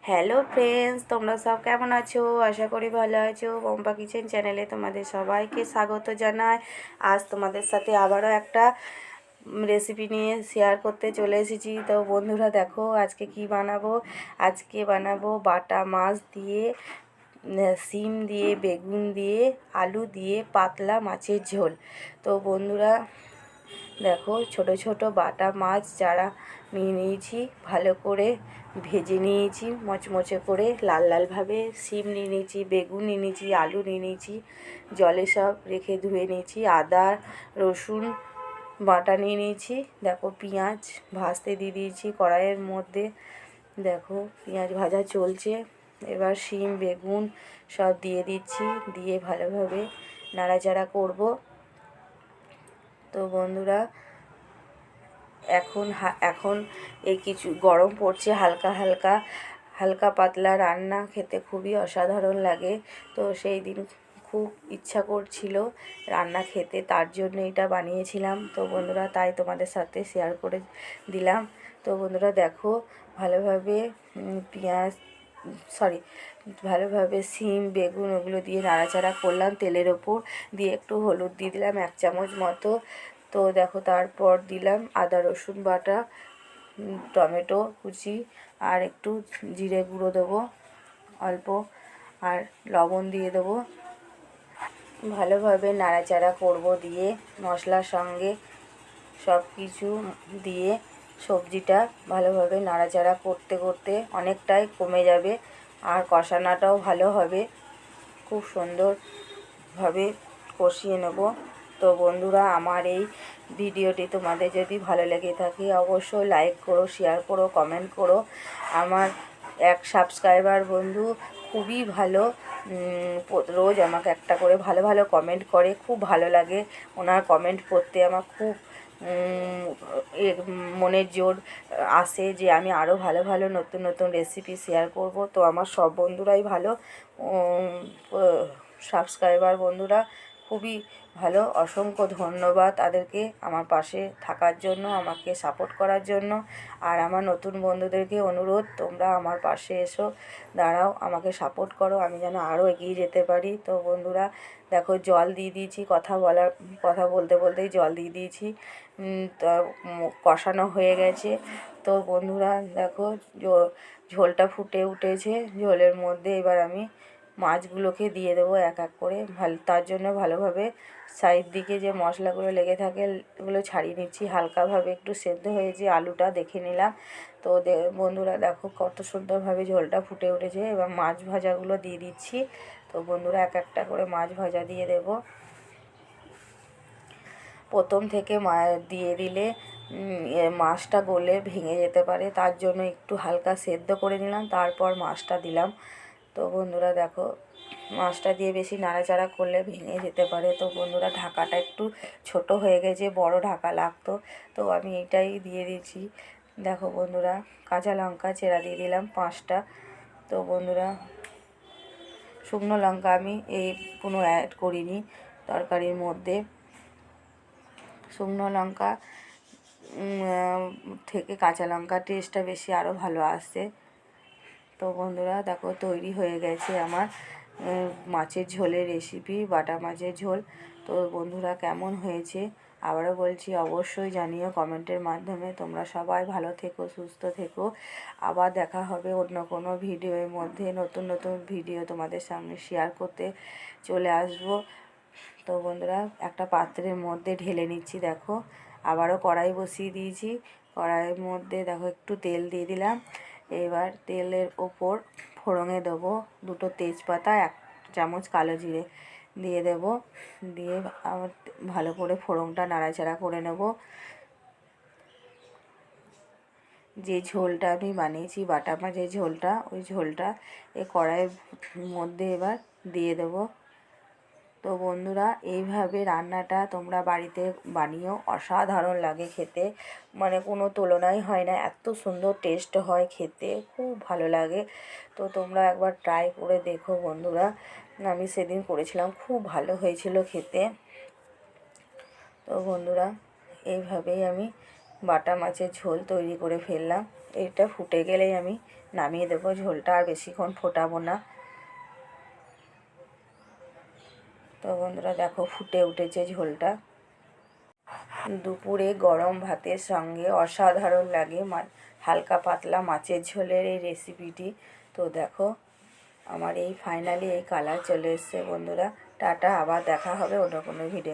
Hello friends, তোমরা সব কেমন আছো? আশা করি ভালো আছো। পম্পা কিচেন চ্যানেলে তোমাদের সবাইকে স্বাগত জানাই। আজ তোমাদের সাথে আবারও একটা রেসিপি নিয়ে শেয়ার করতে চলে এসেছি। তো বন্ধুরা দেখো আজকে কি বানাবো। আজকে বানাবো বাটা মাছ দিয়ে, শিম দিয়ে, বেগুন দিয়ে, আলু দিয়ে পাতলা মাছের ঝোল। তো বন্ধুরা দেখো ছোট ছোট বাটা মাছ যারা নিয়ে নিয়েছি, ভালো করে ভেজে নিয়েছি মচমচে করে লাল লালভাবে। শিম নিয়ে নিয়েছি, বেগুন নিয়ে নিয়েছি, আলু নিয়ে নিয়েছি, জলে সব রেখে ধুয়ে নিয়েছি। আদা রসুন বাটা নিয়ে নিয়েছি। দেখো পেঁয়াজ ভাজতে দিয়ে দিয়েছি কড়াইয়ের মধ্যে। দেখো পেঁয়াজ ভাজা চলছে। এবার শিম বেগুন সব দিয়ে দিচ্ছি, দিয়ে ভালোভাবে নাড়াচাড়া করব। তো বন্ধুরা এখন এই কিছু গরম পড়ছে, হালকা হালকা হালকা পাতলা রান্না খেতে খুবই অসাধারণ লাগে। তো সেই দিন খুব ইচ্ছা করছিল রান্না খেতে, তার জন্য এটা বানিয়েছিলাম। তো বন্ধুরা তাই তোমাদের সাথে শেয়ার করে দিলাম। তো বন্ধুরা দেখো ভালোভাবে ভালোভাবে শিম বেগুন ওগুলো দিয়ে নাড়াচাড়া করলাম তেলের ওপর দিয়ে। একটু হলুদ দিয়ে দিলাম 1 চামচ মতো। তো দেখো তারপর দিলাম আদা রসুন বাটা, টমেটো কুচি, আর একটু জিরে গুঁড়ো দেবো অল্প, আর লবণ দিয়ে দেবো। ভালোভাবে নাড়াচাড়া করব, দিয়ে মশলার সঙ্গে সব কিছু দিয়ে সবজিটা ভালোভাবে নাড়াচাড়া করতে করতে অনেকটাই কমে যাবে, আর কষানোটাও ভালো হবে। খুব সুন্দরভাবে কষিয়ে নেব। তো বন্ধুরা আমার এই ভিডিওটি তোমাদের যদি ভালো লেগে থাকে অবশ্যই লাইক করো, শেয়ার করো, কমেন্ট করো। আমার এক সাবস্ক্রাইবার বন্ধু খুবই ভালো, রোজ আমাকে একটা করে ভালো ভালো কমেন্ট করে, খুব ভালো লাগে ওনার কমেন্ট পড়তে। আমার খুব মনের জোর আসে যে আমি আরও ভালো ভালো নতুন নতুন রেসিপি শেয়ার করব। তো আমার সব বন্ধুরাই ভালো সাবস্ক্রাইবার বন্ধুরা, খুবই ভালো। অসংখ্য ধন্যবাদ তাদেরকে আমার পাশে থাকার জন্য, আমাকে সাপোর্ট করার জন্য। আর আমার নতুন বন্ধুদেরকে অনুরোধ, তোমরা আমার পাশে এসো, দাঁড়াও, আমাকে সাপোর্ট করো, আমি যেন আরও এগিয়ে যেতে পারি। তো বন্ধুরা দেখো জল দিয়ে দিয়েছি, কথা বলতে বলতেই জল দিয়ে দিয়েছি। তো কষানো হয়ে গেছে। তো বন্ধুরা দেখো ঝোলটা ফুটে উঠেছে। ঝোলের মধ্যে এবার আমি মাছগুলোকে দিয়ে দেবো এক এক করে। তার জন্য ভালোভাবে সাইড দিকে যে মশলাগুলো লেগে থাকে ওগুলো ছাড়িয়ে নিচ্ছি। হালকাভাবে একটু সেদ্ধ হয়েছে আলুটা, দেখে নিলাম। তো বন্ধুরা দেখো কত সুন্দরভাবে ঝোলটা ফুটে উঠেছে। এবং মাছ ভাজাগুলো দিয়ে দিচ্ছি। তো বন্ধুরা এক একটা করে মাছ ভাজা দিয়ে দেব। প্রথম থেকে দিয়ে দিলে মাছটা গলে ভেঙে যেতে পারে, তার জন্য একটু হালকা সেদ্ধ করে নিলাম, তারপর মাছটা দিলাম। তো বন্ধুরা দেখো মাছটা দিয়ে বেশি নাড়াচাড়া করলে ভেঙে যেতে পারে। তো বন্ধুরা ঢাকাটা একটু ছোট হয়ে গেছে, বড় ঢাকা লাগতো, তো আমি এটাই দিয়ে দিয়েছি। দেখো বন্ধুরা কাঁচা লঙ্কা চেরা দিয়ে দিলাম 5টা। তো বন্ধুরা শুকনো লঙ্কা আমি কোনো অ্যাড করিনি তরকারির মধ্যে। শুকনো লঙ্কা থেকে কাঁচা লঙ্কা টেস্টটা বেশি আরও ভালো আসে। তো বন্ধুরা দেখো তৈরি হয়ে গেছে আমার মাছের ঝোলের রেসিপি, বাটা মাছের ঝোল। তো বন্ধুরা কেমন হয়েছে আবারও বলছি অবশ্যই জানিও কমেন্টের মাধ্যমে। তোমরা সবাই ভালো থেকো, সুস্থ থেকো। আবার দেখা হবে অন্য কোনো ভিডিওর মধ্যে। নতুন নতুন ভিডিও তোমাদের সামনে শেয়ার করতে চলে আসবো। তো বন্ধুরা একটা পাত্রের মধ্যে ঢেলে নিচ্ছি। দেখো আবারও কড়াই বসিয়ে দিয়েছি। কড়াইয়ের মধ্যে দেখো একটু তেল দিয়ে দিলাম। এবার তেলের ওপর ফোড়নে দেবো 2টো তেজপাতা, 1 চামচ কালো জিরে দিয়ে দেব। দিয়ে আবার ভালো করে ফোড়নটা নাড়াচাড়া করে নেব। যে ঝোলটা আমি বানিয়েছি বাটা মাছের ঝোলটা, ওই ঝোলটা এই কড়াইয়ের মধ্যে এবার দিয়ে দেব। তো বন্ধুরা এইভাবে রান্নাটা তোমরা বাড়িতে বানিও, অসাধারণ লাগে খেতে, মানে কোনো তুলনাই হয় না, এত সুন্দর টেস্ট হয় খেতে, খুব ভালো লাগে। তো তোমরা একবার ট্রাই করে দেখো বন্ধুরা। আমি সেদিন করেছিলাম, খুব ভালো হয়েছিল খেতে। তো বন্ধুরা এইভাবেই আমি বাটা মাছের ঝোল তৈরি করে ফেললাম। এটা ফুটে গেলেই আমি নামিয়ে দেবো। ঝোলটা আর বেশিক্ষণ ফোটাবো না। তো বন্ধুরা দেখো ফুটে উঠেছে ঝোলটা। দুপুরে গরম ভাতের সঙ্গে অসাধারণ লাগে হালকা পাতলা মাছের ঝোলের এই রেসিপিটি। তো দেখো আমার এই ফাইনালি এই কালার চলে এসছে বন্ধুরা। টাটা, আবার দেখা হবে অন্য কোনো ভিডিও।